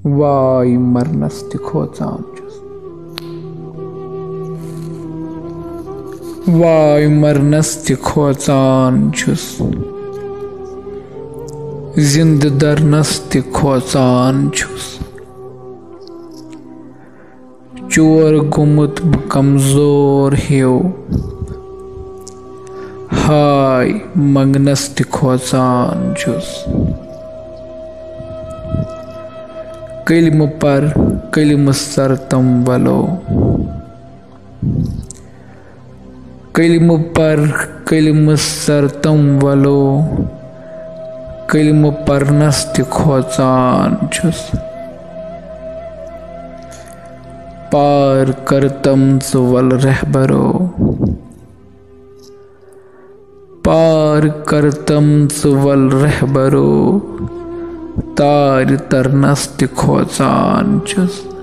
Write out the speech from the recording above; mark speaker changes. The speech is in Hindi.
Speaker 1: वाई मरनस ति खोचान छुस। वाई मरनस ति खोचान छुस। जिंद दरनस ति खोचान छुस। चोर गुमुत बह कमजोर हियो। हाय मंगनस ति खोचान छुस। कलिम पर कलिम सरतम वलो। कलिम पर कलिम सरतम वलो। कलिम परनस ति खोचान छुस। पार करतम च वल रहबरो। पार करतम च वल रहबरो। तार तरनस ति खोचान छुस।